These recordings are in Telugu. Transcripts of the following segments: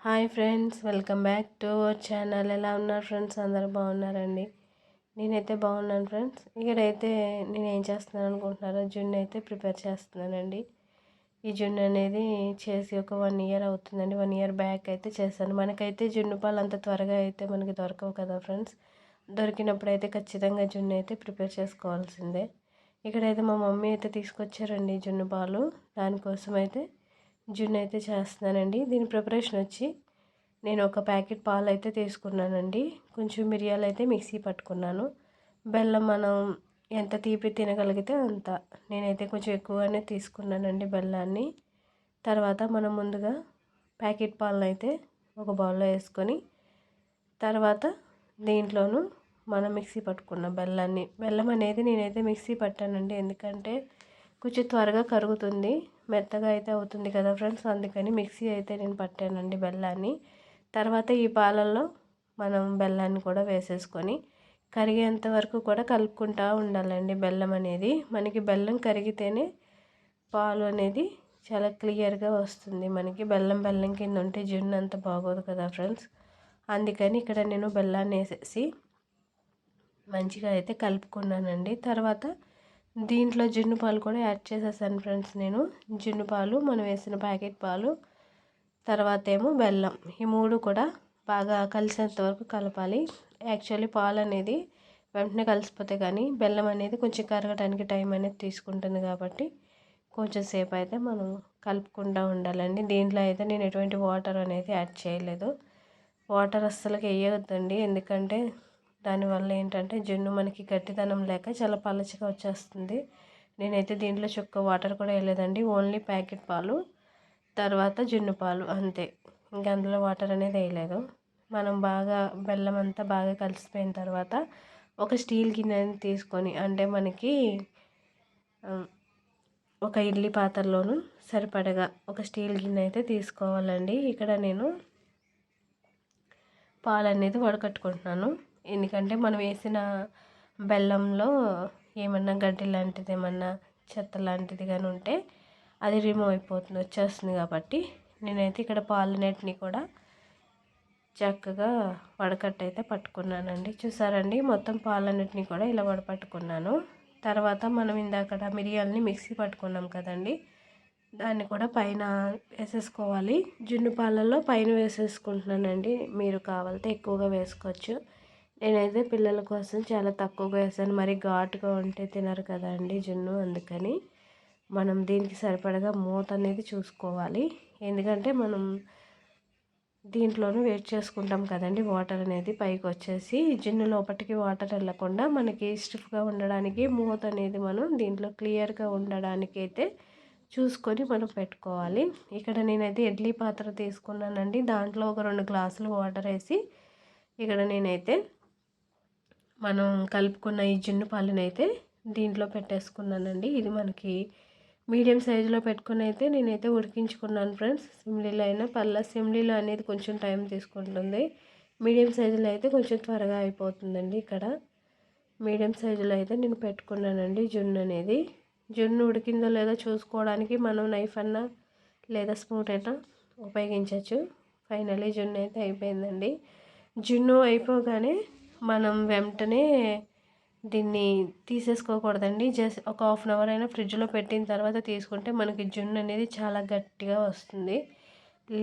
Hi friends, welcome back to our channel. ఎలా ఉన్నారు ఫ్రెండ్స్? అందరూ బాగున్నారండి. నేనైతే బాగున్నాను ఫ్రెండ్స్. ఇక్కడైతే నేను ఏం చేస్తున్నాను అనుకుంటున్నారో, జున్ను అయితే ప్రిపేర్ చేస్తున్నానండి. ఈ జున్ను అనేది చేసి ఒక 1 ఇయర్ అవుతుందండి. 1 ఇయర్ బ్యాక్ అయితే చేశాను. మనకైతే జున్ను పాలు అంత త్వరగా అయితే మనకి దొరకవు కదా ఫ్రెండ్స్. దొరికినప్పుడు అయితే ఖచ్చితంగా జున్ను అయితే ప్రిపేర్ చేసుకోవాల్సిందే. ఇక్కడైతే మా మమ్మీ అయితే తీసుకొచ్చారండి జున్ను పాలు. దానికోసం అయితే జున్ను అయితే చేస్తున్నానండి. దీని ప్రిపరేషన్ వచ్చి నేను ఒక ప్యాకెట్ పాలు అయితే తీసుకున్నానండి. కొంచెం మిరియాలు అయితే మిక్సీ పట్టుకున్నాను. బెల్లం మనం ఎంత తీపి తినగలిగితే అంత. నేనైతే కొంచెం ఎక్కువగానే తీసుకున్నానండి బెల్లాన్ని. తర్వాత మనం ముందుగా ప్యాకెట్ పాలను అయితే ఒక బౌల్లో వేసుకొని, తర్వాత దీంట్లోనూ మనం మిక్సీ పట్టుకున్న బెల్లం అనేది నేనైతే మిక్సీ పట్టానండి. ఎందుకంటే కొంచెం త్వరగా కరుగుతుంది, మెత్తగా అయితే అవుతుంది కదా ఫ్రెండ్స్. అందుకని మిక్సీ అయితే నేను పట్టానండి బెల్లాన్ని. తర్వాత ఈ పాలల్లో మనం బెల్లాన్ని కూడా వేసేసుకొని కరిగేంత వరకు కూడా కలుపుకుంటూ ఉండాలండి. బెల్లం అనేది మనకి బెల్లం కరిగితేనే పాలు అనేది చాలా క్లియర్గా వస్తుంది. మనకి బెల్లం కింద ఉంటే జున్ను అంత బాగోదు కదా ఫ్రెండ్స్. అందుకని ఇక్కడ నేను బెల్లాన్ని వేసేసి మంచిగా అయితే కలుపుకున్నానండి. తర్వాత దీంట్లో జున్ను పాలు కూడా యాడ్ చేసేసాను ఫ్రెండ్స్. నేను జున్ను పాలు, మనం వేసిన ప్యాకెట్ పాలు, తర్వాత ఏమో బెల్లం, ఈ 3 కూడా బాగా కలిసేంత వరకు కలపాలి. యాక్చువల్లీ పాలు అనేది వెంటనే కలిసిపోతే కానీ బెల్లం అనేది కొంచెం కరగడానికి టైం అనేది తీసుకుంటుంది. కాబట్టి కొంచెం సేపు అయితే మనం కలుపుకుంటూ ఉండాలండి. దీంట్లో అయితే నేను ఎటువంటి వాటర్ అనేది యాడ్ చేయలేదు. వాటర్ అస్సలకి వేయొద్దండి. ఎందుకంటే దానివల్ల ఏంటంటే జున్ను మనకి గట్టిదనం లేక చాలా పలచగా వచ్చేస్తుంది. నేనైతే దీంట్లో చుక్క వాటర్ కూడా వేయలేదండి. ఓన్లీ ప్యాకెట్ పాలు, తర్వాత జున్ను పాలు అంతే. ఇంకా అందులో వాటర్ అనేది వేయలేదు. మనం బాగా బెల్లం అంతా బాగా కలిసిపోయిన తర్వాత ఒక స్టీల్ గిన్నెని తీసుకొని, అంటే మనకి ఒక ఇడ్లీ పాత్రలోను సరిపడగా ఒక స్టీల్ గిన్నె అయితే తీసుకోవాలండి. ఇక్కడ నేను పాలు అనేది వడకట్టుకుంటున్నాను. ఎందుకంటే మనం వేసిన బెల్లంలో ఏమన్నా గడ్డి లాంటిది, ఏమన్నా చెత్త లాంటిది కానీ ఉంటే అది రిమూవ్ వచ్చేస్తుంది. కాబట్టి నేనైతే ఇక్కడ పాలన్నిటిని కూడా చక్కగా వడకట్టు అయితే పట్టుకున్నానండి. చూసారండి, మొత్తం పాలన్నిటిని కూడా ఇలా వడపట్టుకున్నాను. తర్వాత మనం ఇందాక మిరియాలని మిక్సీ పట్టుకున్నాం కదండి, దాన్ని కూడా పైన వేసేసుకోవాలి. జున్ను పాలల్లో పైన వేసేసుకుంటున్నానండి. మీరు కావాలంటే ఎక్కువగా వేసుకోవచ్చు. నేనైతే పిల్లల కోసం చాలా తక్కువగా వేసాను. మరి ఘాటుగా ఉంటే తినరు కదండి జున్ను. అందుకని మనం దీనికి సరిపడగా మూత అనేది చూసుకోవాలి. ఎందుకంటే మనం దీంట్లోనూ వేడి చేసుకుంటాం కదండి. వాటర్ అనేది పైకి వచ్చేసి జున్ను లోపలికి వాటర్ వెళ్ళకుండా మనకి స్టిఫ్గా ఉండడానికి మూత అనేది మనం దీంట్లో క్లియర్గా ఉండడానికి అయితే చూసుకొని మనం పెట్టుకోవాలి. ఇక్కడ నేనైతే ఇడ్లీ పాత్ర తీసుకున్నానండి. దాంట్లో ఒక 2 గ్లాసులు వాటర్ వేసి ఇక్కడ నేనైతే మనం కలుపుకున్న ఈ జున్ను పాలనైతే దీంట్లో పెట్టేసుకున్నానండి. ఇది మనకి మీడియం సైజులో పెట్టుకుని అయితే నేనైతే ఉడికించుకున్నాను ఫ్రెండ్స్. సిమ్లీలో అయినా పర్లేదు. సిమ్లీలో అనేది కొంచెం టైం తీసుకుంటుంది. మీడియం సైజులో అయితే కొంచెం త్వరగా అయిపోతుందండి. ఇక్కడ మీడియం సైజులో అయితే నేను పెట్టుకున్నానండి జున్ను అనేది. జున్ను ఉడికిందో లేదో చూసుకోవడానికి మనం నైఫ్ అన్నా లేదా స్పూన్ అయినా ఉపయోగించవచ్చు. ఫైనలీ జున్ను అయితే అయిపోయిందండి. జున్ను అయిపోగానే మనం వెంటనే దీన్ని తీసేసుకోకూడదండి. జస్ట్ ఒక 1/2 అవర్ అయినా ఫ్రిడ్జ్లో పెట్టిన తర్వాత తీసుకుంటే మనకి జున్ను అనేది చాలా గట్టిగా వస్తుంది.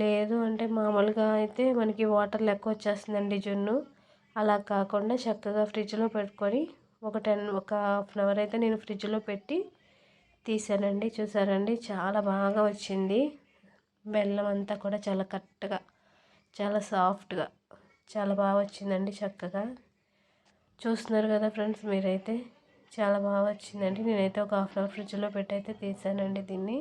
లేదు అంటే మామూలుగా అయితే మనకి వాటర్ లెక్క వచ్చేస్తుందండి జున్ను. అలా కాకుండా చక్కగా ఫ్రిడ్జ్లో పెట్టుకొని ఒక 1/2 అవర్ అయితే నేను ఫ్రిడ్జ్లో పెట్టి తీసానండి. చూసారండి, చాలా బాగా వచ్చింది. బెల్లం అంతా కూడా చాలా కరెక్ట్గా, చాలా సాఫ్ట్గా, చాలా బాగా వచ్చిందండి. చక్కగా చూస్తున్నారు కదా ఫ్రెండ్స్, మీరైతే చాలా బాగా వచ్చిందండి. నేనైతే ఒక 1/2 అవర్ ఫ్రిడ్జ్లో పెట్టి అయితే తీసానండి దీన్ని.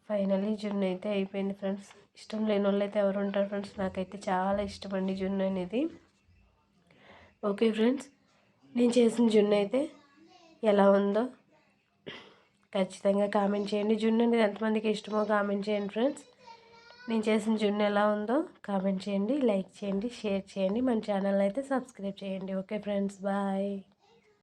ఫైనలీ జున్ను అయితే అయిపోయింది ఫ్రెండ్స్. ఇష్టం లేని వాళ్ళు అయితే ఎవరు ఉంటారు ఫ్రెండ్స్. నాకైతే చాలా ఇష్టం అండి జున్ను అనేది. ఓకే ఫ్రెండ్స్, నేను చేసిన జున్ను అయితే ఎలా ఉందో ఖచ్చితంగా కామెంట్ చేయండి. జున్ను అనేది ఎంతమందికి ఇష్టమో కామెంట్ చేయండి ఫ్రెండ్స్. నేను చేసిన జున్ను ఎలా ఉందో కామెంట్ చేయండి, లైక్ చేయండి, షేర్ చేయండి. మన ఛానల్ అయితే సబ్స్క్రైబ్ చేయండి. Okay friends, bye.